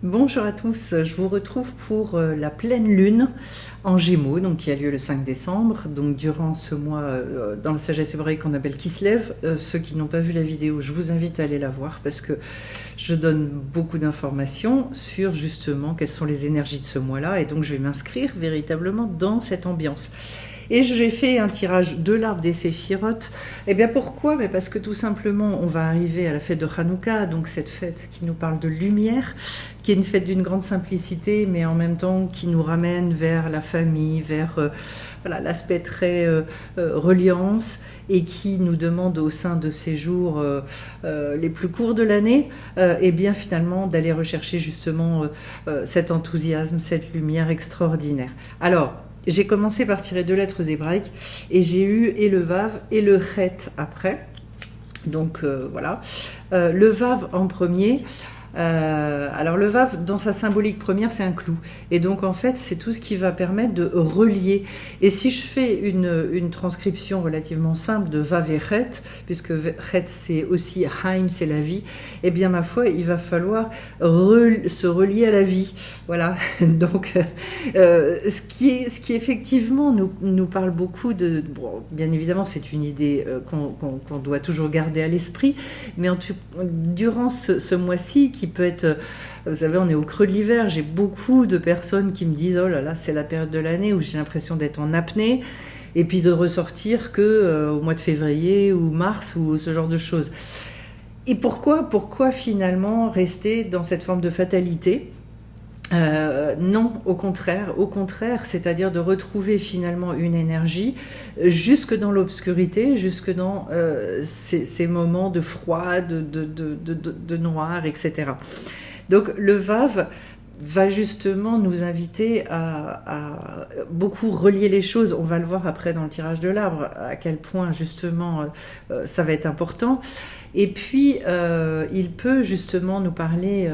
Bonjour à tous, je vous retrouve pour la pleine lune en Gémeaux, donc qui a lieu le 5 décembre. Donc durant ce mois, dans la sagesse hébraïque qu'on appelle Kislev, ceux qui n'ont pas vu la vidéo, je vous invite à aller la voir parce que je donne beaucoup d'informations sur justement quelles sont les énergies de ce mois-là, et donc je vais m'inscrire véritablement dans cette ambiance. Et j'ai fait un tirage de l'arbre des séphirotes. Eh bien pourquoi? Parce que tout simplement, on va arriver à la fête de Hanouka, donc cette fête qui nous parle de lumière, qui est une fête d'une grande simplicité, mais en même temps qui nous ramène vers la famille, vers voilà, l'aspect très reliance, et qui nous demande au sein de ces jours les plus courts de l'année, et bien finalement d'aller rechercher justement cet enthousiasme, cette lumière extraordinaire. Alors, j'ai commencé par tirer 2 lettres hébraïques et j'ai eu et le Vav et le Chet après. Donc voilà. Le Vav en premier. Alors le Vav, dans sa symbolique première, c'est un clou. Et donc en fait, c'est tout ce qui va permettre de relier. Et si je fais une transcription relativement simple de Vav et Chet, puisque Chet c'est aussi Haim, c'est la vie, eh bien ma foi, il va falloir se relier à la vie. Voilà. Donc ce qui effectivement nous parle beaucoup de... Bon, bien évidemment, c'est une idée qu'on doit toujours garder à l'esprit, mais durant ce mois-ci, qui peut être, vous savez, on est au creux de l'hiver, j'ai beaucoup de personnes qui me disent oh là là, c'est la période de l'année où j'ai l'impression d'être en apnée, et puis de ressortir que au mois de février ou mars ou ce genre de choses. Et pourquoi finalement rester dans cette forme de fatalité? Non, au contraire, c'est-à-dire de retrouver finalement une énergie jusque dans l'obscurité, jusque dans ces moments de froid, de noir, etc. Donc le Vav va justement nous inviter à beaucoup relier les choses. On va le voir après dans le tirage de l'arbre, à quel point justement ça va être important. Et puis, il peut justement nous parler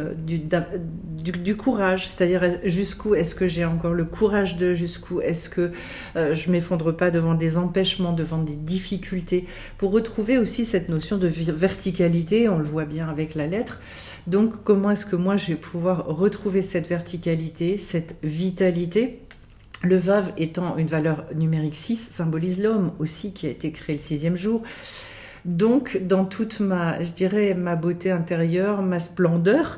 du courage, c'est-à-dire jusqu'où est-ce que j'ai encore le courage jusqu'où est-ce que je m'effondre pas devant des empêchements, devant des difficultés, pour retrouver aussi cette notion de verticalité, on le voit bien avec la lettre. Donc, comment est-ce que moi je vais pouvoir retrouver cette verticalité, cette vitalité? Le Vav étant une valeur numérique 6, symbolise l'homme aussi qui a été créé le 6e jour. Donc, dans toute je dirais, ma beauté intérieure, ma splendeur,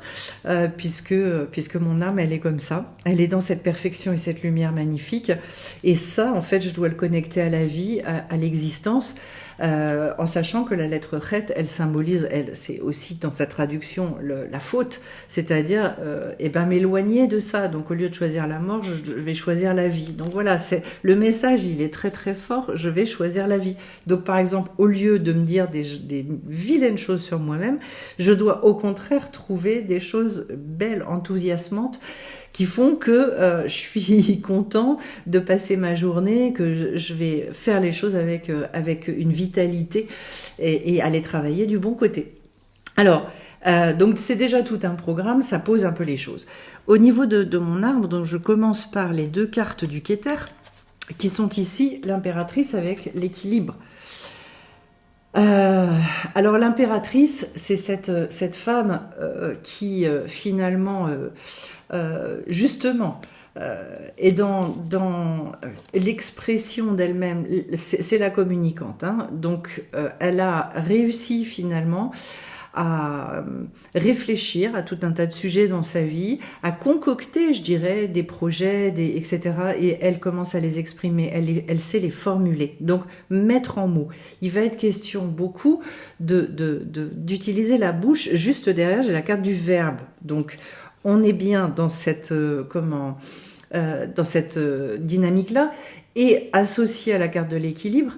puisque mon âme, elle est comme ça. Elle est dans cette perfection et cette lumière magnifique. Et ça, en fait, je dois le connecter à la vie, à l'existence, en sachant que la lettre Chet, elle symbolise, c'est aussi dans sa traduction la faute, c'est-à-dire m'éloigner de ça. Donc, au lieu de choisir la mort, je vais choisir la vie. Donc voilà, le message, il est très très fort. Je vais choisir la vie. Donc, par exemple, au lieu de me dire des vilaines choses sur moi-même, je dois au contraire trouver des choses belles, enthousiasmantes, qui font que je suis content de passer ma journée, que je vais faire les choses avec une vitalité, et aller travailler du bon côté. Alors, donc c'est déjà tout un programme, ça pose un peu les choses. Au niveau de mon arbre, donc je commence par les 2 cartes du Keter, qui sont ici l'impératrice avec l'équilibre. Alors l'impératrice, c'est cette femme qui finalement, justement, est dans l'expression d'elle-même, c'est la communicante, hein. Donc elle a réussi finalement à réfléchir à tout un tas de sujets dans sa vie, à concocter, je dirais, des projets, etc. Et elle commence à les exprimer, elle sait les formuler. Donc, mettre en mots. Il va être question beaucoup d'utiliser la bouche. Juste derrière, j'ai la carte du verbe. Donc, on est bien dans cette, dans cette dynamique-là. Et associé à la carte de l'équilibre,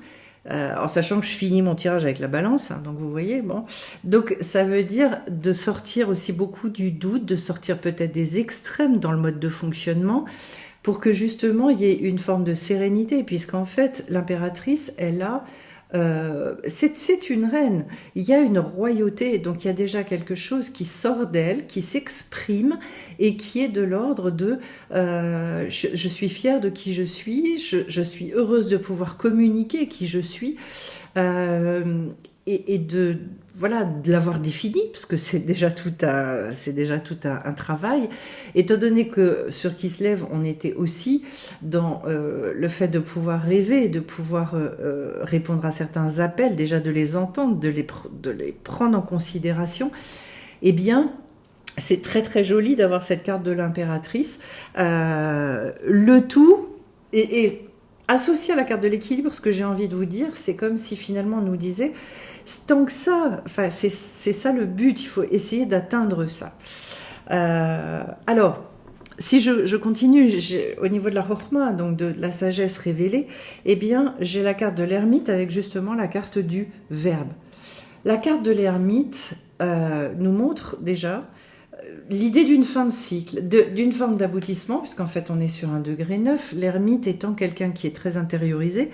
en sachant que je finis mon tirage avec la balance, hein, donc vous voyez, bon. Donc ça veut dire de sortir aussi beaucoup du doute, de sortir peut-être des extrêmes dans le mode de fonctionnement, pour que justement il y ait une forme de sérénité, puisqu'en fait l'impératrice, elle a... c'est une reine, il y a une royauté, donc il y a déjà quelque chose qui sort d'elle, qui s'exprime et qui est de l'ordre de je suis fière de qui je suis heureuse de pouvoir communiquer qui je suis, et de voilà, de l'avoir défini, parce que c'est déjà tout un travail, étant donné que sur Qui se lève, on était aussi dans le fait de pouvoir rêver, de pouvoir répondre à certains appels, déjà de les entendre, de les prendre en considération, eh bien, c'est très très joli d'avoir cette carte de l'impératrice. Le tout est associé à la carte de l'équilibre. Ce que j'ai envie de vous dire, c'est comme si finalement on nous disait, tant que ça, enfin c'est ça le but, il faut essayer d'atteindre ça. Alors, si je continue au niveau de la Chokhmah, donc de la sagesse révélée, eh bien j'ai la carte de l'ermite avec justement la carte du verbe. La carte de l'ermite nous montre déjà l'idée d'une fin de cycle, d'une forme d'aboutissement, puisqu'en fait on est sur un degré 9, l'ermite étant quelqu'un qui est très intériorisé,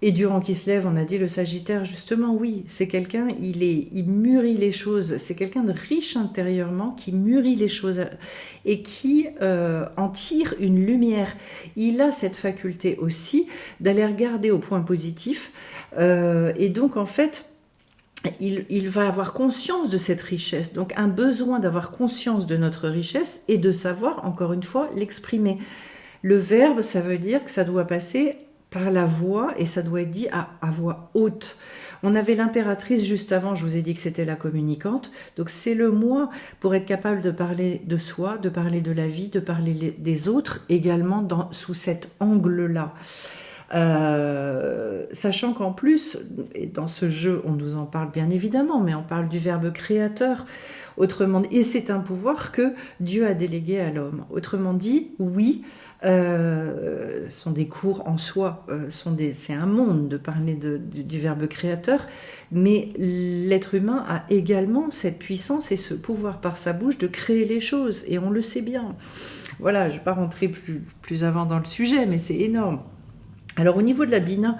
et durant Qui se lève, on a dit le Sagittaire, justement, oui, c'est quelqu'un, il mûrit les choses, c'est quelqu'un de riche intérieurement, qui mûrit les choses, et qui en tire une lumière. Il a cette faculté aussi d'aller regarder au point positif, et donc en fait, il va avoir conscience de cette richesse, donc un besoin d'avoir conscience de notre richesse et de savoir, encore une fois, l'exprimer. Le verbe, ça veut dire que ça doit passer par la voix et ça doit être dit à voix haute. On avait l'impératrice juste avant, je vous ai dit que c'était la communicante, donc c'est le moi pour être capable de parler de soi, de parler de la vie, de parler des autres également sous cet angle-là. Sachant qu'en plus, et dans ce jeu on nous en parle bien évidemment, mais on parle du verbe créateur, autrement dit, et c'est un pouvoir que Dieu a délégué à l'homme. Autrement dit, oui, sont des cours en soi, c'est un monde de parler du verbe créateur, mais l'être humain a également cette puissance et ce pouvoir par sa bouche de créer les choses, et on le sait bien. Voilà, je ne vais pas rentrer plus avant dans le sujet, mais c'est énorme. Alors au niveau de la Bina,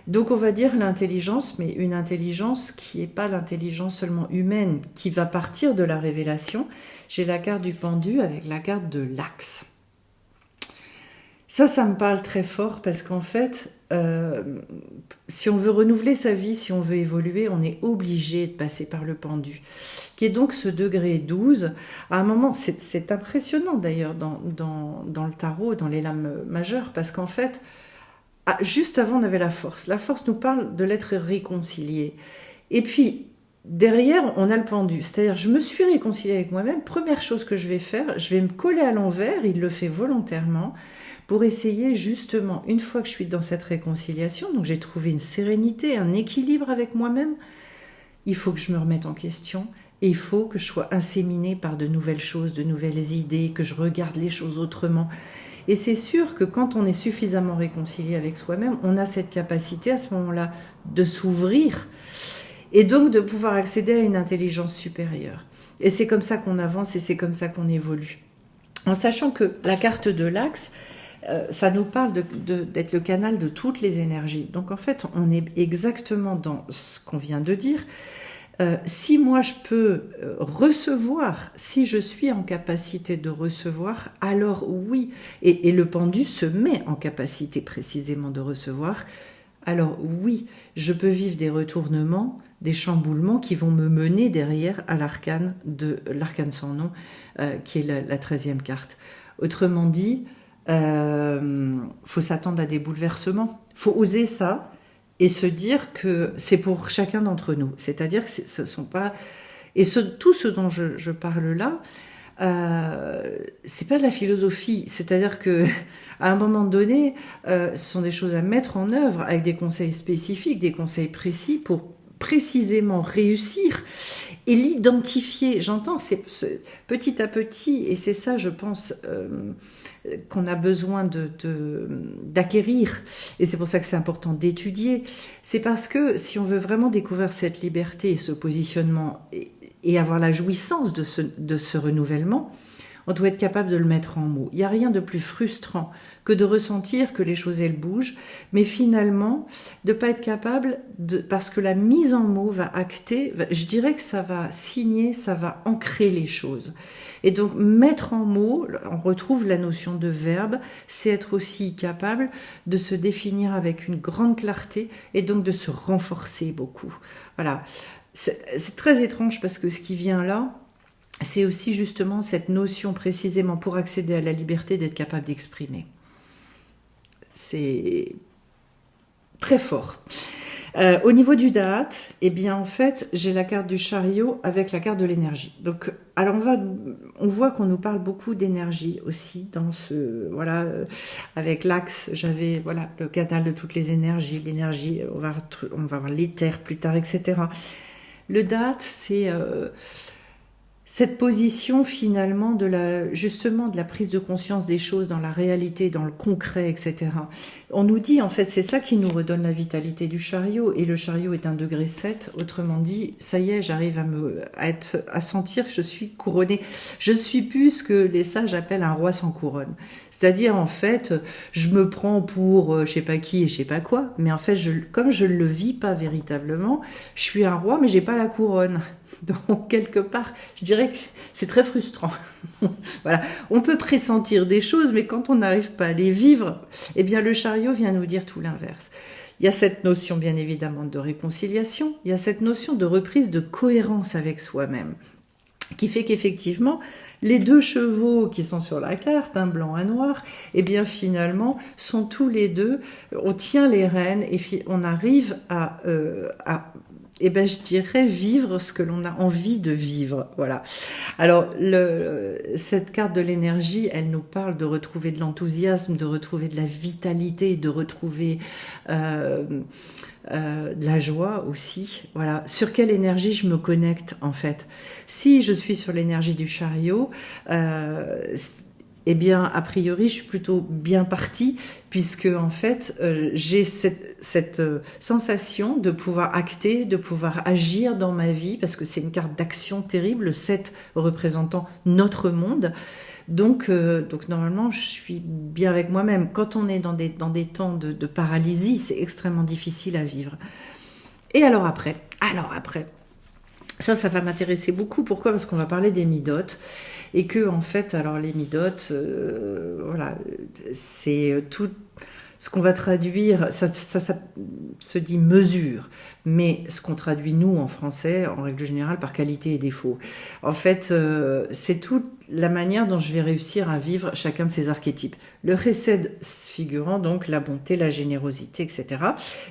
donc on va dire l'intelligence, mais une intelligence qui n'est pas l'intelligence seulement humaine, qui va partir de la révélation. J'ai la carte du pendu avec la carte de l'axe. Ça me parle très fort parce qu'en fait, si on veut renouveler sa vie, si on veut évoluer, on est obligé de passer par le pendu, qui est donc ce degré 12. À un moment, c'est impressionnant d'ailleurs dans le tarot, dans les lames majeures, parce qu'en fait, juste avant, on avait la force. La force nous parle de l'être réconcilié. Et puis, derrière, on a le pendu. C'est-à-dire, je me suis réconciliée avec moi-même. Première chose que je vais faire, je vais me coller à l'envers. Il le fait volontairement pour essayer, justement, une fois que je suis dans cette réconciliation, donc j'ai trouvé une sérénité, un équilibre avec moi-même, il faut que je me remette en question. Et il faut que je sois inséminée par de nouvelles choses, de nouvelles idées, que je regarde les choses autrement. Et c'est sûr que quand on est suffisamment réconcilié avec soi-même, on a cette capacité à ce moment-là de s'ouvrir et donc de pouvoir accéder à une intelligence supérieure. Et c'est comme ça qu'on avance et c'est comme ça qu'on évolue. En sachant que la carte de l'axe, ça nous parle d'être le canal de toutes les énergies. Donc en fait, on est exactement dans ce qu'on vient de dire. Si moi je peux recevoir, si je suis en capacité de recevoir, alors oui, et le pendu se met en capacité précisément de recevoir, alors oui, je peux vivre des retournements, des chamboulements qui vont me mener derrière à l'arcane sans nom, qui est la 13e carte. Autrement dit, faut s'attendre à des bouleversements, faut oser ça, et se dire que c'est pour chacun d'entre nous. C'est-à-dire que ce sont pas... Et tout ce dont je parle là, c'est pas de la philosophie. C'est-à-dire que à un moment donné, ce sont des choses à mettre en œuvre avec des conseils spécifiques, des conseils précis pour précisément réussir et l'identifier. J'entends, c'est petit à petit, et c'est ça, je pense, qu'on a besoin d'acquérir, et c'est pour ça que c'est important d'étudier. C'est parce que si on veut vraiment découvrir cette liberté et ce positionnement et avoir la jouissance de ce renouvellement, on doit être capable de le mettre en mots. Il n'y a rien de plus frustrant que de ressentir que les choses, elles bougent, mais finalement, de ne pas être capable, parce que la mise en mots va acter, je dirais que ça va signer, ça va ancrer les choses. Et donc, mettre en mots, on retrouve la notion de verbe, c'est être aussi capable de se définir avec une grande clarté et donc de se renforcer beaucoup. Voilà. C'est très étrange parce que ce qui vient là, c'est aussi justement cette notion précisément pour accéder à la liberté d'être capable d'exprimer. C'est très fort. Au niveau du date, eh bien en fait, j'ai la carte du chariot avec la carte de l'énergie. Donc, alors on voit qu'on nous parle beaucoup d'énergie aussi dans ce avec l'axe. J'avais le canal de toutes les énergies, l'énergie. On va voir l'éther plus tard, etc. Le date, c'est cette position finalement justement de la prise de conscience des choses dans la réalité, dans le concret, etc. On nous dit en fait c'est ça qui nous redonne la vitalité du chariot, et le chariot est un degré 7, autrement dit ça y est, j'arrive à sentir que je suis couronnée. Je ne suis plus ce que les sages appellent un roi sans couronne. C'est-à-dire en fait je me prends pour je sais pas qui et je sais pas quoi, mais en fait comme je ne le vis pas véritablement, je suis un roi mais j'ai pas la couronne. Donc, quelque part, je dirais que c'est très frustrant. Voilà. On peut pressentir des choses, mais quand on n'arrive pas à les vivre, eh bien, le chariot vient nous dire tout l'inverse. Il y a cette notion, bien évidemment, de réconciliation. Il y a cette notion de reprise de cohérence avec soi-même, qui fait qu'effectivement, les deux chevaux qui sont sur la carte, un blanc, un noir, eh bien, finalement, sont tous les deux, on tient les rênes et on arrive à je dirais vivre ce que l'on a envie de vivre. Voilà. Alors, cette carte de l'énergie, elle nous parle de retrouver de l'enthousiasme, de retrouver de la vitalité, de retrouver de la joie aussi. Voilà. Sur quelle énergie je me connecte, en fait? Si je suis sur l'énergie du chariot, eh bien, a priori, je suis plutôt bien partie, puisque en fait, j'ai cette sensation de pouvoir acter, de pouvoir agir dans ma vie, parce que c'est une carte d'action terrible, le 7 représentant notre monde. Donc normalement, je suis bien avec moi-même. Quand on est dans des temps de paralysie, c'est extrêmement difficile à vivre. Et alors après, ça va m'intéresser beaucoup. Pourquoi? Parce qu'on va parler des midotes. Et que, en fait, alors les midotes, c'est tout ce qu'on va traduire, ça se dit mesure, mais ce qu'on traduit nous en français, en règle générale, par qualité et défaut. En fait, c'est toute la manière dont je vais réussir à vivre chacun de ces archétypes. Le chesed figurant donc la bonté, la générosité, etc.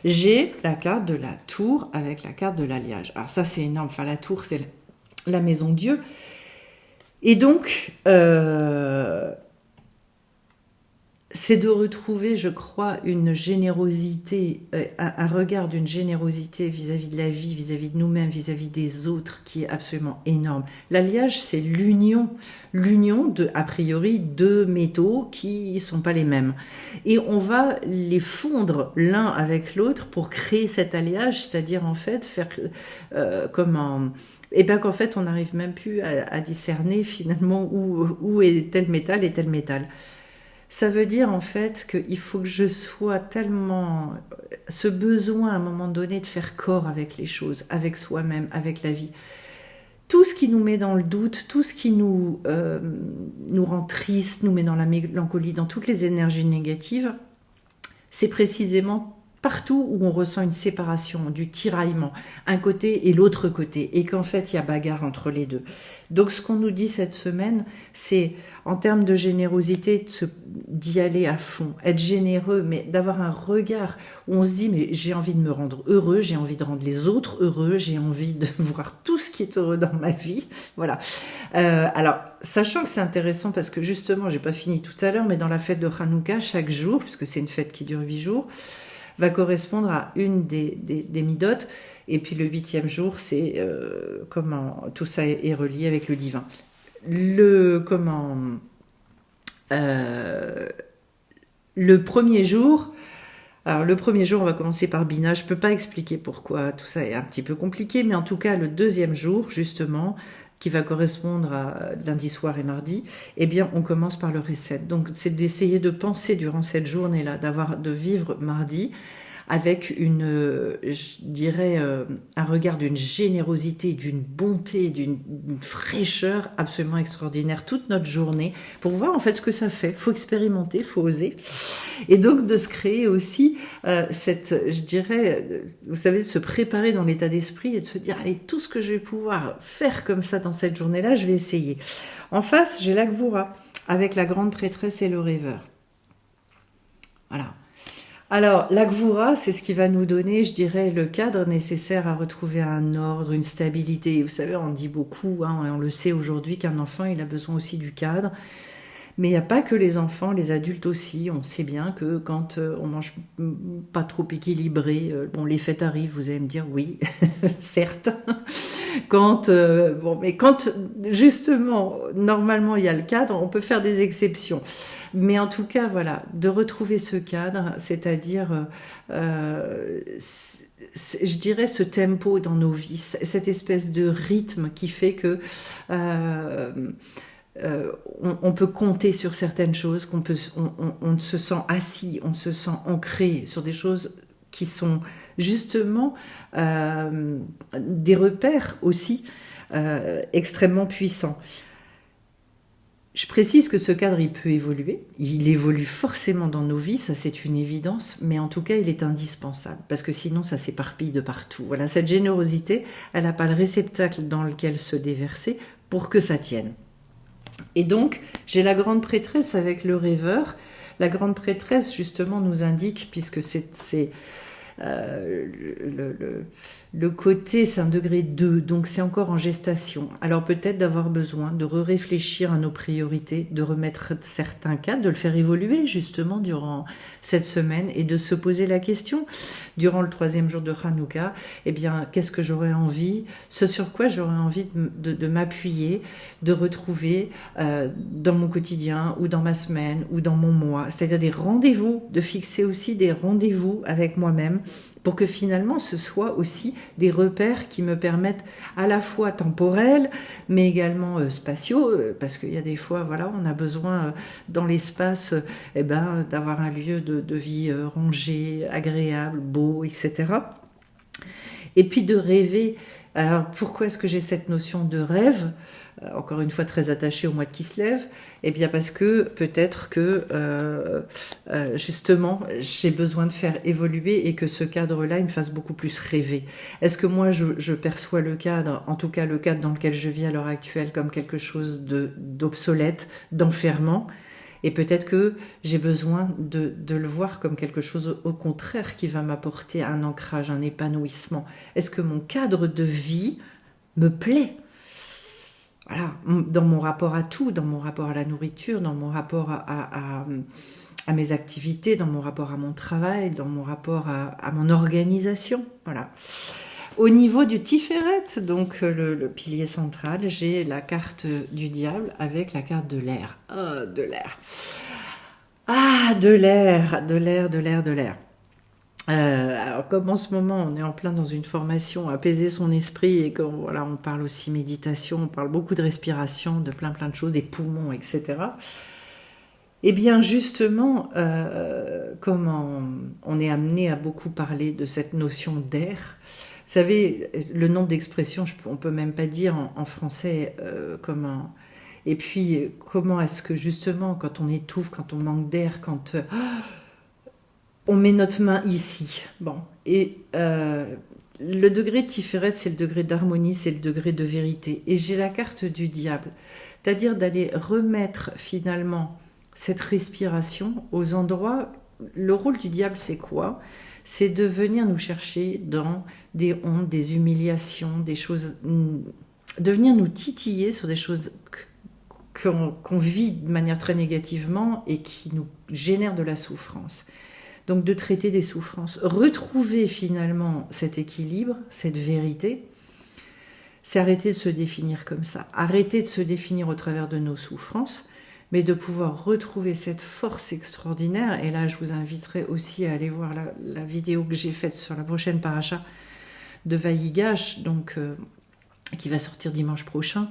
J'ai la carte de la tour avec la carte de l'alliage. Alors ça, c'est énorme. Enfin, la tour, c'est la maison Dieu. Et donc, c'est de retrouver, je crois, une générosité, un regard d'une générosité vis-à-vis de la vie, vis-à-vis de nous-mêmes, vis-à-vis des autres, qui est absolument énorme. L'alliage, c'est l'union de, a priori, deux métaux qui ne sont pas les mêmes. Et on va les fondre l'un avec l'autre pour créer cet alliage, c'est-à-dire en fait faire et bien qu'en fait on n'arrive même plus à discerner finalement où est tel métal et tel métal. Ça veut dire en fait qu'il faut que je sois tellement... ce besoin à un moment donné de faire corps avec les choses, avec soi-même, avec la vie. Tout ce qui nous met dans le doute, tout ce qui nous rend triste, nous met dans la mélancolie, dans toutes les énergies négatives, c'est précisément partout où on ressent une séparation, du tiraillement, un côté et l'autre côté, et qu'en fait il y a bagarre entre les deux. Donc ce qu'on nous dit cette semaine, c'est en termes de générosité, d'y aller à fond, être généreux, mais d'avoir un regard où on se dit mais j'ai envie de me rendre heureux, j'ai envie de rendre les autres heureux, j'ai envie de voir tout ce qui est heureux dans ma vie. Voilà. Alors, sachant que c'est intéressant parce que justement, j'ai pas fini tout à l'heure, mais dans la fête de Hanouka, chaque jour, puisque c'est une fête qui dure 8 jours, va correspondre à une des midotes. Et puis le 8e jour, c'est comment tout ça est relié avec le divin. Le premier jour, alors le premier jour, on va commencer par Bina. Je peux pas expliquer pourquoi tout ça est un petit peu compliqué, mais en tout cas, le 2e jour, justement, qui va correspondre à lundi soir et mardi, eh bien on commence par le reset. Donc c'est d'essayer de penser durant cette journée-là, de vivre mardi avec je dirais, un regard d'une générosité, d'une bonté, d'une fraîcheur absolument extraordinaire toute notre journée pour voir en fait ce que ça fait. Faut expérimenter, faut oser. Et donc de se créer aussi je dirais, vous savez, de se préparer dans l'état d'esprit et de se dire, allez, tout ce que je vais pouvoir faire comme ça dans cette journée-là, je vais essayer. En face, j'ai l'Agvura avec la grande prêtresse et le rêveur. Voilà. Alors, l'Agvura, c'est ce qui va nous donner, je dirais, le cadre nécessaire à retrouver un ordre, une stabilité. Vous savez, on dit beaucoup, hein, et on le sait aujourd'hui, qu'un enfant, il a besoin aussi du cadre. Mais il n'y a pas que les enfants, les adultes aussi. On sait bien que quand on mange pas trop équilibré, bon, les fêtes arrivent, vous allez me dire oui, certes. Mais quand justement, normalement, il y a le cadre, on peut faire des exceptions. Mais en tout cas, voilà, de retrouver ce cadre, c'est-à-dire, je dirais, ce tempo dans nos vies, cette espèce de rythme qui fait que on peut compter sur certaines choses, on se sent assis, on se sent ancré sur des choses qui sont justement des repères aussi extrêmement puissants. Je précise que ce cadre, il peut évoluer. Il évolue forcément dans nos vies, ça c'est une évidence, mais en tout cas, il est indispensable, parce que sinon, ça s'éparpille de partout. Voilà, cette générosité, elle n'a pas le réceptacle dans lequel se déverser pour que ça tienne. Et donc, j'ai la grande prêtresse avec le rêveur. La grande prêtresse, justement, nous indique, puisque c'est le côté, c'est un degré 2, donc c'est encore en gestation. Alors peut-être d'avoir besoin de réfléchir à nos priorités, de remettre certains cadres, de le faire évoluer justement durant cette semaine et de se poser la question, durant le 3e jour de Hanouka, eh bien, qu'est-ce que j'aurais envie, ce sur quoi j'aurais envie de m'appuyer, de retrouver dans mon quotidien ou dans ma semaine ou dans mon mois, c'est-à-dire des rendez-vous, de fixer aussi des rendez-vous avec moi-même, pour que finalement ce soit aussi des repères qui me permettent à la fois temporels, mais également spatiaux, parce qu'il y a des fois, voilà, on a besoin dans l'espace d'avoir un lieu de vie rangé, agréable, beau, etc. Et puis de rêver. Alors pourquoi est-ce que j'ai cette notion de rêve ? Encore une fois très attachée au mois de Kislev, eh bien parce que peut-être que justement j'ai besoin de faire évoluer et que ce cadre-là il me fasse beaucoup plus rêver. Est-ce que moi je perçois le cadre, en tout cas le cadre dans lequel je vis à l'heure actuelle, comme quelque chose d'obsolète, d'enfermant, et peut-être que j'ai besoin de le voir comme quelque chose au contraire qui va m'apporter un ancrage, un épanouissement. Est-ce que mon cadre de vie me plaît ? Voilà, dans mon rapport à tout, dans mon rapport à la nourriture, dans mon rapport à mes activités, dans mon rapport à mon travail, dans mon rapport à mon organisation. Voilà. Au niveau du Tiferet, donc le pilier central, j'ai la carte du diable avec la carte de l'air. Ah, de l'air. Ah, de l'air, de l'air, de l'air, de l'air. Alors comme en ce moment on est en plein dans une formation apaiser son esprit et qu'on voilà, on parle aussi méditation, on parle beaucoup de respiration, de plein de choses, des poumons, etc. Eh bien justement, comment on est amené à beaucoup parler de cette notion d'air. Vous savez, le nombre d'expressions, on peut même pas dire en français comment. Et puis comment est-ce que justement quand on étouffe, quand on manque d'air, quand on met notre main ici. Bon. Et le degré de Tiferet, c'est le degré d'harmonie, c'est le degré de vérité. Et j'ai la carte du diable. C'est-à-dire d'aller remettre finalement cette respiration aux endroits. Le rôle du diable, c'est quoi ? C'est de venir nous chercher dans des hontes, des humiliations, des choses. De venir nous titiller sur des choses qu'on vit de manière très négativement et qui nous génèrent de la souffrance. Donc de traiter des souffrances, retrouver finalement cet équilibre, cette vérité, c'est arrêter de se définir comme ça, arrêter de se définir au travers de nos souffrances, mais de pouvoir retrouver cette force extraordinaire. Et là, je vous inviterai aussi à aller voir la vidéo que j'ai faite sur la prochaine paracha de Vayigash, donc qui va sortir dimanche prochain,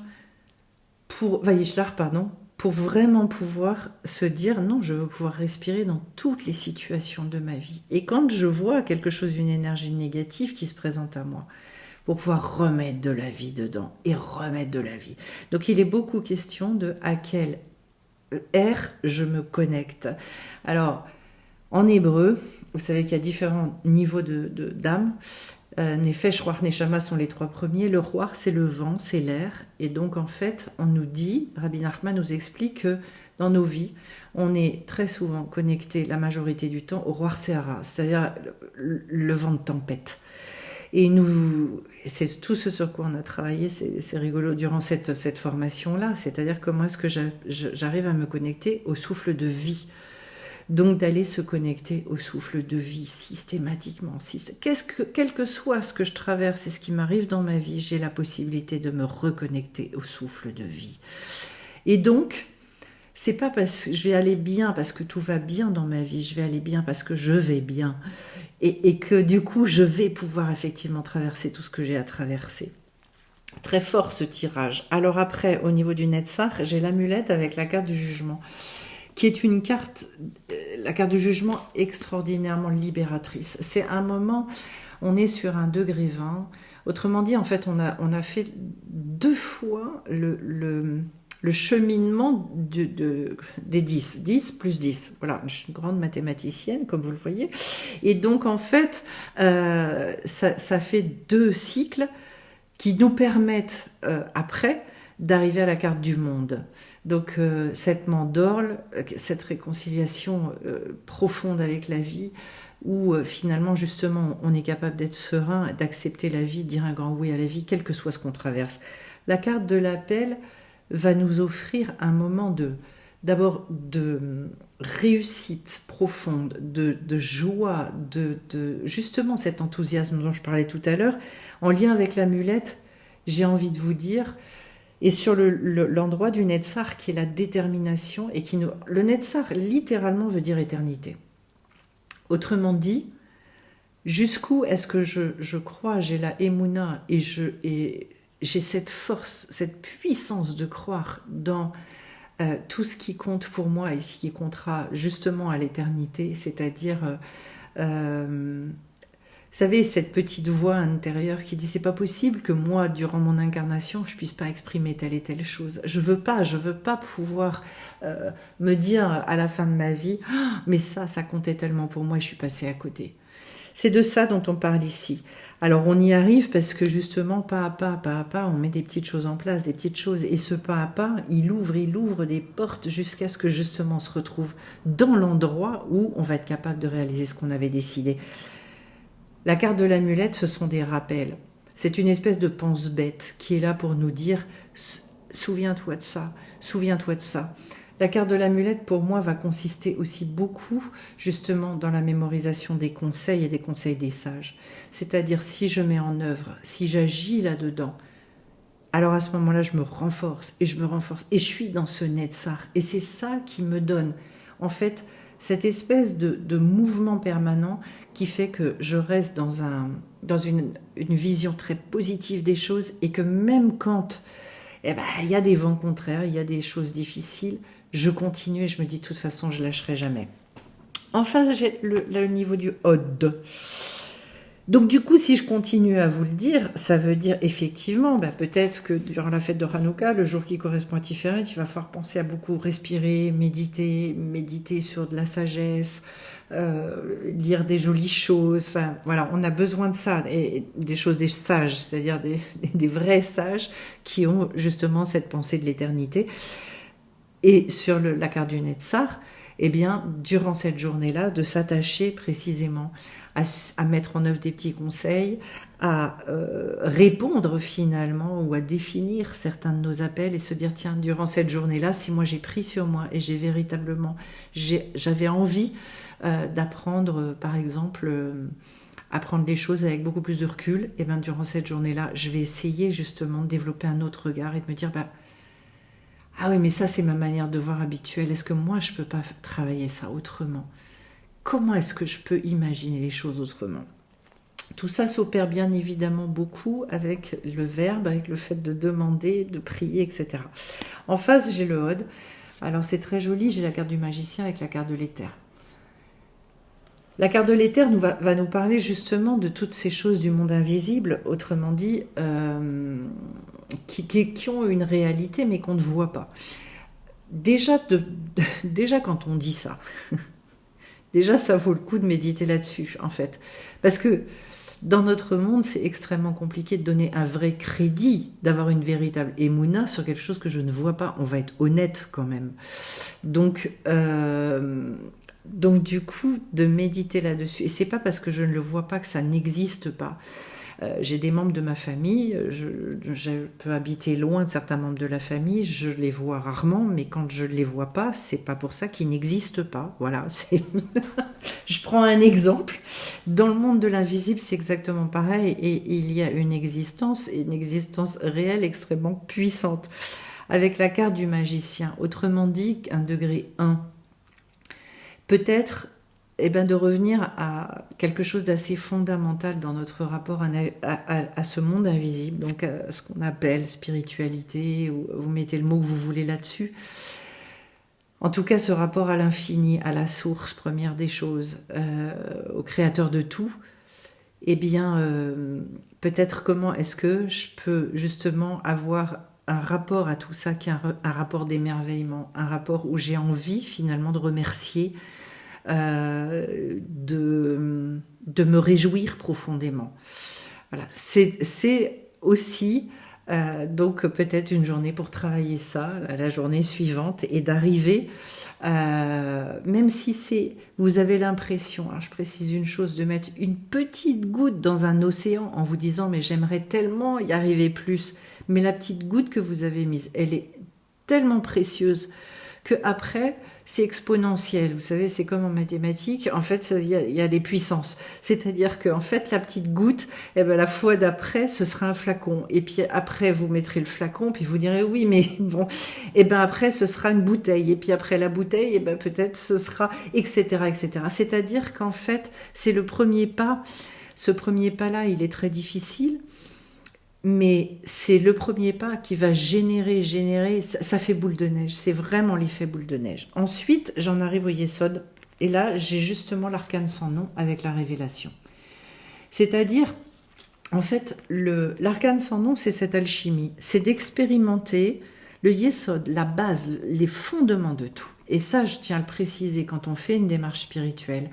pour Vaishlar, pardon, pour vraiment pouvoir se dire non, je veux pouvoir respirer dans toutes les situations de ma vie. Et quand je vois quelque chose, une énergie négative qui se présente à moi, pour pouvoir remettre de la vie dedans et remettre de la vie. Donc il est beaucoup question de à quel air je me connecte. Alors, en hébreu, vous savez qu'il y a différents niveaux d'âme. Nefesh, Ruach, Neshama sont les trois premiers. Le Ruach, c'est le vent, c'est l'air. Et donc, en fait, on nous dit, Rabbi Nachman nous explique que dans nos vies, on est très souvent connecté, la majorité du temps, au Ruach Sehara, c'est-à-dire le vent de tempête. Et nous, c'est tout ce sur quoi on a travaillé, c'est rigolo durant cette formation-là, c'est-à-dire comment est-ce que j'arrive à me connecter au souffle de vie. Donc d'aller se connecter au souffle de vie systématiquement. Quel que soit ce que je traverse et ce qui m'arrive dans ma vie, j'ai la possibilité de me reconnecter au souffle de vie. Et donc, c'est pas parce que je vais aller bien, parce que tout va bien dans ma vie, je vais aller bien parce que je vais bien. Et que du coup, je vais pouvoir effectivement traverser tout ce que j'ai à traverser. Très fort ce tirage. Alors après, au niveau du Netzach, j'ai l'amulette avec la carte du jugement, qui est une carte, la carte du jugement extraordinairement libératrice. C'est un moment, on est sur un degré 20. Autrement dit, en fait, on a fait 2 fois le cheminement des 10. 10 plus 10. Voilà, je suis une grande mathématicienne, comme vous le voyez. Et donc, en fait, ça fait 2 cycles qui nous permettent, après, d'arriver à la carte du monde. Donc cette mandorle, cette réconciliation profonde avec la vie, où finalement justement on est capable d'être serein, d'accepter la vie, de dire un grand oui à la vie, quel que soit ce qu'on traverse. La carte de l'appel va nous offrir un moment d'abord de réussite profonde, de joie, de justement cet enthousiasme dont je parlais tout à l'heure. En lien avec l'amulette, j'ai envie de vous dire, et sur l'endroit du Netzach qui est la détermination, et le Netzach littéralement veut dire éternité. Autrement dit, jusqu'où est-ce que je crois, j'ai la Emouna, et j'ai cette force, cette puissance de croire dans tout ce qui compte pour moi et ce qui comptera justement à l'éternité, c'est-à-dire vous savez, cette petite voix intérieure qui dit c'est pas possible que moi, durant mon incarnation, je puisse pas exprimer telle et telle chose. Je veux pas pouvoir me dire à la fin de ma vie, ah, mais ça comptait tellement pour moi et je suis passée à côté. C'est de ça dont on parle ici. Alors on y arrive parce que justement, pas à pas, on met des petites choses en place, des petites choses. Et ce pas à pas, il ouvre des portes jusqu'à ce que justement on se retrouve dans l'endroit où on va être capable de réaliser ce qu'on avait décidé. La carte de l'amulette, ce sont des rappels. C'est une espèce de pense-bête qui est là pour nous dire « souviens-toi de ça, souviens-toi de ça ». La carte de l'amulette, pour moi, va consister aussi beaucoup, justement, dans la mémorisation des conseils et des conseils des sages. C'est-à-dire, si je mets en œuvre, si j'agis là-dedans, alors à ce moment-là, je me renforce, et je suis dans ce Netzach. Et c'est ça qui me donne, en fait, cette espèce de mouvement permanent qui fait que je reste dans une vision très positive des choses, et que même quand il y a des vents contraires, il y a des choses difficiles, je continue et je me dis de toute façon je lâcherai jamais. Enfin, j'ai le niveau du Hod. Donc du coup, si je continue à vous le dire, ça veut dire effectivement, peut-être que durant la fête de Hanouka, le jour qui correspond à Tiferet, il va falloir penser à beaucoup respirer, méditer sur de la sagesse, lire des jolies choses. Enfin, voilà, on a besoin de ça, et des choses des sages, c'est-à-dire des vrais sages qui ont justement cette pensée de l'éternité. Et sur la carte du Netzach, eh bien, durant cette journée-là, de s'attacher précisément à mettre en œuvre des petits conseils, à répondre finalement ou à définir certains de nos appels et se dire, tiens, durant cette journée-là, si moi j'ai pris sur moi et j'avais envie d'apprendre, par exemple, apprendre les choses avec beaucoup plus de recul, et bien durant cette journée-là, je vais essayer justement de développer un autre regard et de me dire, ah oui, mais ça c'est ma manière de voir habituelle, est-ce que moi je peux pas travailler ça autrement ? Comment est-ce que je peux imaginer les choses autrement ? Tout ça s'opère bien évidemment beaucoup avec le verbe, avec le fait de demander, de prier, etc. En face, j'ai le Ode. Alors c'est très joli, j'ai la carte du magicien avec la carte de l'éther. La carte de l'éther va nous parler justement de toutes ces choses du monde invisible, autrement dit, qui ont une réalité mais qu'on ne voit pas. Déjà quand on dit ça, déjà ça vaut le coup de méditer là-dessus en fait. Parce que dans notre monde, c'est extrêmement compliqué de donner un vrai crédit, d'avoir une véritable émouna sur quelque chose que je ne vois pas. On va être honnête quand même. Donc du coup, de méditer là-dessus. Et c'est pas parce que je ne le vois pas que ça n'existe pas. J'ai des membres de ma famille, je peux habiter loin de certains membres de la famille, je les vois rarement, mais quand je ne les vois pas, c'est pas pour ça qu'ils n'existent pas. Voilà, je prends un exemple. Dans le monde de l'invisible, c'est exactement pareil, et il y a une existence réelle extrêmement puissante. Avec la carte du magicien, autrement dit, un degré 1, peut-être de revenir à quelque chose d'assez fondamental dans notre rapport à ce monde invisible, donc à ce qu'on appelle spiritualité, ou vous mettez le mot que vous voulez là-dessus. En tout cas, ce rapport à l'infini, à la source première des choses, au créateur de tout, peut-être comment est-ce que je peux justement avoir un rapport à tout ça qui est un rapport d'émerveillement, un rapport où j'ai envie finalement de remercier, de me réjouir profondément. Voilà, c'est aussi donc peut-être une journée pour travailler ça, la journée suivante, et d'arriver, même si vous avez l'impression, alors je précise une chose, de mettre une petite goutte dans un océan en vous disant mais j'aimerais tellement y arriver plus, mais la petite goutte que vous avez mise, elle est tellement précieuse que après c'est exponentiel. Vous savez, c'est comme en mathématiques. En fait, il y a des puissances. C'est-à-dire que en fait, la petite goutte, la fois d'après, ce sera un flacon. Et puis après, vous mettrez le flacon, puis vous direz oui, mais bon. Et après, ce sera une bouteille. Et puis après la bouteille, peut-être ce sera, etc., etc. C'est-à-dire qu'en fait, c'est le premier pas. Ce premier pas-là, il est très difficile. Mais c'est le premier pas qui va générer, ça fait boule de neige, c'est vraiment l'effet boule de neige. Ensuite, j'en arrive au Yesod, et là, j'ai justement l'arcane sans nom avec la révélation. C'est-à-dire, en fait, l'arcane sans nom, c'est cette alchimie, c'est d'expérimenter le Yesod, la base, les fondements de tout. Et ça, je tiens à le préciser quand on fait une démarche spirituelle.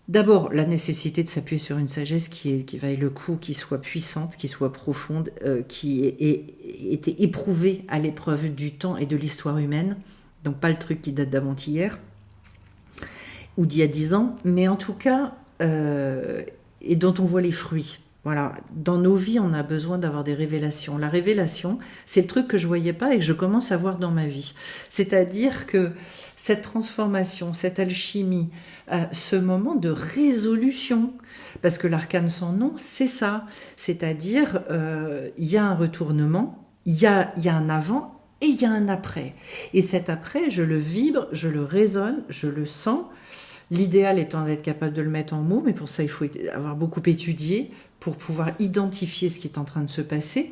D'abord, la nécessité de s'appuyer sur une sagesse qui vaille le coup, qui soit puissante, qui soit profonde, qui ait été éprouvée à l'épreuve du temps et de l'histoire humaine. Donc pas le truc qui date d'avant-hier ou d'il y a 10 ans, mais en tout cas, et dont on voit les fruits. Voilà, dans nos vies, on a besoin d'avoir des révélations. La révélation, c'est le truc que je voyais pas et que je commence à voir dans ma vie. C'est-à-dire que cette transformation, cette alchimie, ce moment de résolution, parce que l'arcane sans nom, c'est ça. C'est-à-dire, il y a un retournement, il y a un avant et il y a un après. Et cet après, je le vibre, je le résonne, je le sens. L'idéal étant d'être capable de le mettre en mots, mais pour ça, il faut avoir beaucoup étudié pour pouvoir identifier ce qui est en train de se passer.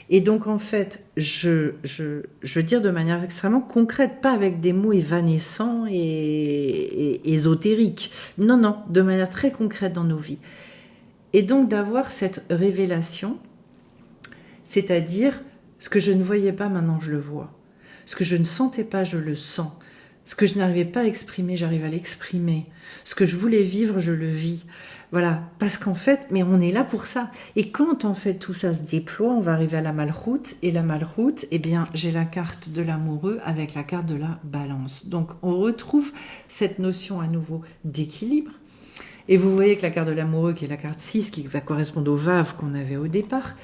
Et donc, en fait, je veux dire de manière extrêmement concrète, pas avec des mots évanescents et ésotériques. Non, de manière très concrète dans nos vies. Et donc, d'avoir cette révélation, c'est-à-dire, ce que je ne voyais pas, maintenant je le vois. Ce que je ne sentais pas, je le sens. Ce que je n'arrivais pas à exprimer, j'arrive à l'exprimer. Ce que je voulais vivre, je le vis. Voilà, parce qu'en fait, mais on est là pour ça. Et quand en fait tout ça se déploie, on va arriver à la Malroute. Et la Malroute, j'ai la carte de l'amoureux avec la carte de la balance. Donc on retrouve cette notion à nouveau d'équilibre. Et vous voyez que la carte de l'amoureux, qui est la carte 6, qui va correspondre au vave qu'on avait au départ.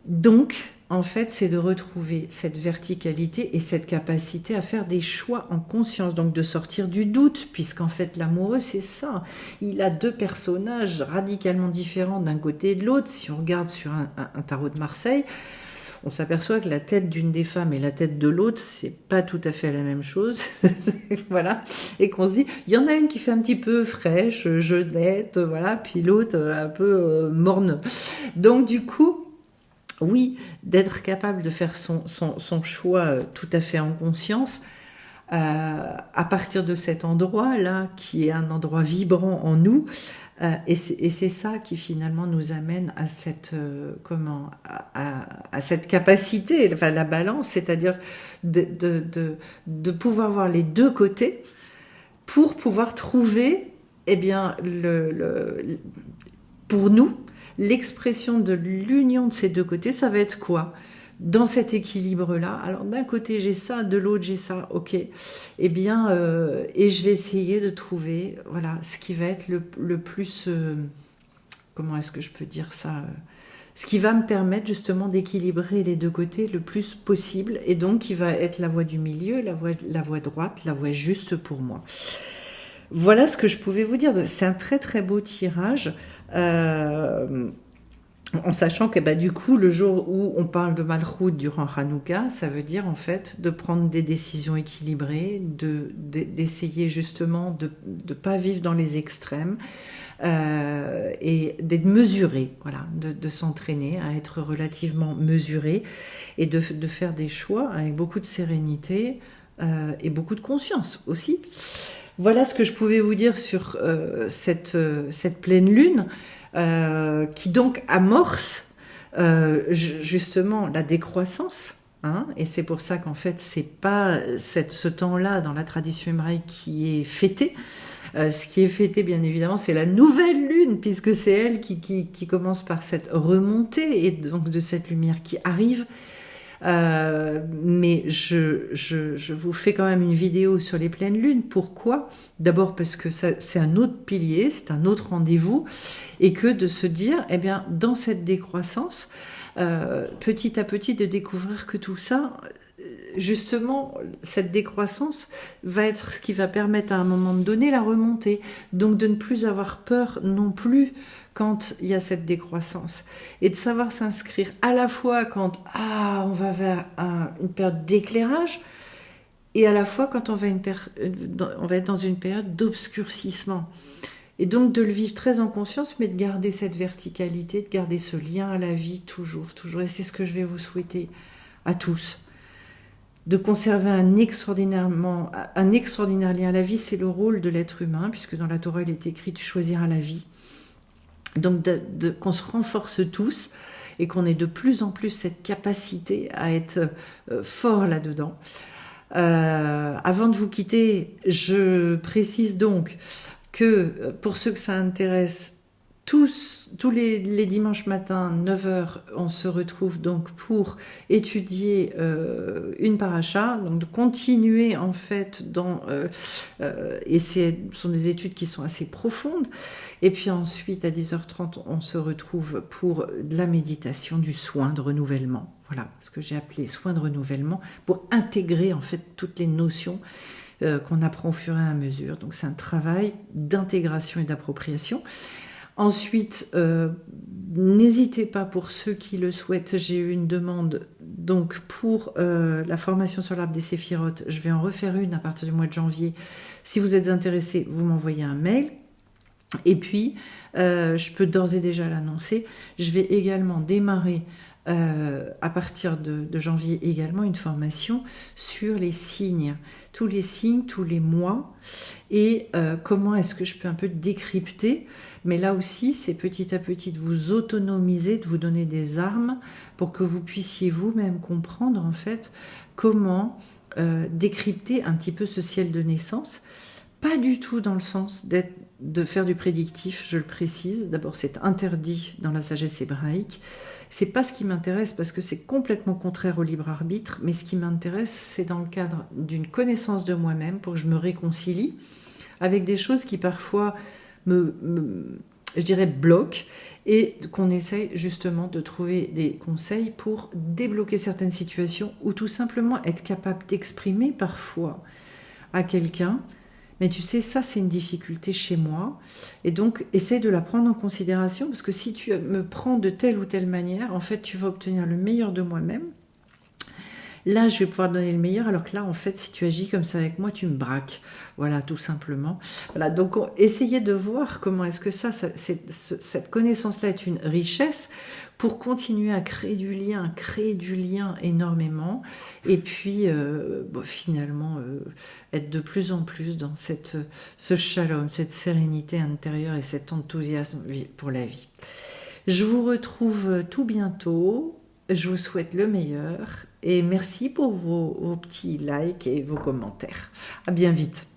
Donc, en fait, c'est de retrouver cette verticalité et cette capacité à faire des choix en conscience, donc de sortir du doute, puisqu'en fait, l'amoureux, c'est ça. Il a deux personnages radicalement différents d'un côté et de l'autre. Si on regarde sur un tarot de Marseille, on s'aperçoit que la tête d'une des femmes et la tête de l'autre, c'est pas tout à fait la même chose. Voilà. Et qu'on se dit, il y en a une qui fait un petit peu fraîche, jeunette, voilà, puis l'autre un peu morne. Donc du coup, oui, d'être capable de faire son choix tout à fait en conscience, à partir de cet endroit-là, qui est un endroit vibrant en nous, et c'est ça qui finalement nous amène à cette, à cette capacité, enfin la balance, c'est-à-dire de pouvoir voir les deux côtés pour pouvoir trouver, eh bien, pour nous, l'expression de l'union de ces deux côtés, ça va être quoi? Dans cet équilibre-là, alors d'un côté j'ai ça, de l'autre j'ai ça, ok. Eh bien, et je vais essayer de trouver, voilà, ce qui va être le plus, comment est-ce que je peux dire ça, ce qui va me permettre justement d'équilibrer les deux côtés le plus possible, et donc qui va être la voie du milieu, la voie droite, la voie juste pour moi. Voilà ce que je pouvais vous dire. C'est un très très beau tirage. En sachant que du coup, le jour où on parle de Malchut durant Hanouka, ça veut dire en fait de prendre des décisions équilibrées, d'essayer justement de ne pas vivre dans les extrêmes et d'être mesuré, voilà, de s'entraîner à être relativement mesuré et de faire des choix avec beaucoup de sérénité et beaucoup de conscience aussi. Voilà ce que je pouvais vous dire sur cette pleine lune. Qui donc amorce justement la décroissance, hein, et c'est pour ça qu'en fait c'est pas ce temps-là dans la tradition hébraïque qui est fêté. Ce qui est fêté bien évidemment c'est la nouvelle lune, puisque c'est elle qui commence par cette remontée et donc de cette lumière qui arrive. Mais je vous fais quand même une vidéo sur les pleines lunes. Pourquoi? D'abord parce que c'est un autre pilier, c'est un autre rendez-vous, et que de se dire, eh bien, dans cette décroissance, petit à petit, de découvrir que tout ça, justement, cette décroissance va être ce qui va permettre à un moment donné la remontée. Donc de ne plus avoir peur non plus quand il y a cette décroissance. Et de savoir s'inscrire à la fois quand on va vers une période d'éclairage, et à la fois quand on va être dans une période d'obscurcissement. Et donc de le vivre très en conscience, mais de garder cette verticalité, de garder ce lien à la vie toujours, toujours. Et c'est ce que je vais vous souhaiter à tous. De conserver un extraordinaire lien à la vie, c'est le rôle de l'être humain, puisque dans la Torah il est écrit « tu choisiras la vie ». Donc qu'on se renforce tous et qu'on ait de plus en plus cette capacité à être fort là-dedans. Avant de vous quitter, je précise donc que pour ceux que ça intéresse, tous les dimanches matins, 9h, on se retrouve donc pour étudier une paracha, donc de continuer en fait et ce sont des études qui sont assez profondes. Et puis ensuite, à 10h30, on se retrouve pour de la méditation, du soin de renouvellement. Voilà ce que j'ai appelé soin de renouvellement, pour intégrer en fait toutes les notions qu'on apprend au fur et à mesure. Donc c'est un travail d'intégration et d'appropriation. Ensuite, n'hésitez pas, pour ceux qui le souhaitent, j'ai eu une demande donc pour la formation sur l'arbre des séphirotes. Je vais en refaire une à partir du mois de janvier. Si vous êtes intéressés, vous m'envoyez un mail. Et puis, je peux d'ores et déjà l'annoncer, je vais également démarrer à partir de janvier également une formation sur les signes, tous les mois, et comment est-ce que je peux un peu décrypter. Mais là aussi, c'est petit à petit de vous autonomiser, de vous donner des armes pour que vous puissiez vous-même comprendre en fait comment décrypter un petit peu ce ciel de naissance. Pas du tout dans le sens de faire du prédictif, je le précise. D'abord, c'est interdit dans la sagesse hébraïque. C'est pas ce qui m'intéresse parce que c'est complètement contraire au libre arbitre, mais ce qui m'intéresse, c'est dans le cadre d'une connaissance de moi-même pour que je me réconcilie avec des choses qui parfois je dirais, bloquent, et qu'on essaye justement de trouver des conseils pour débloquer certaines situations ou tout simplement être capable d'exprimer parfois à quelqu'un mais tu sais, ça c'est une difficulté chez moi. Et donc, essaie de la prendre en considération, parce que si tu me prends de telle ou telle manière, en fait, tu vas obtenir le meilleur de moi-même. Là, je vais pouvoir donner le meilleur, alors que là, en fait, si tu agis comme ça avec moi, tu me braques. Voilà, tout simplement. Voilà, donc essayez de voir comment est-ce que cette connaissance-là est une richesse pour continuer à créer du lien énormément, et puis bon, finalement être de plus en plus dans ce shalom, cette sérénité intérieure et cet enthousiasme pour la vie. Je vous retrouve tout bientôt. Je vous souhaite le meilleur et merci pour vos petits likes et vos commentaires. À bien vite.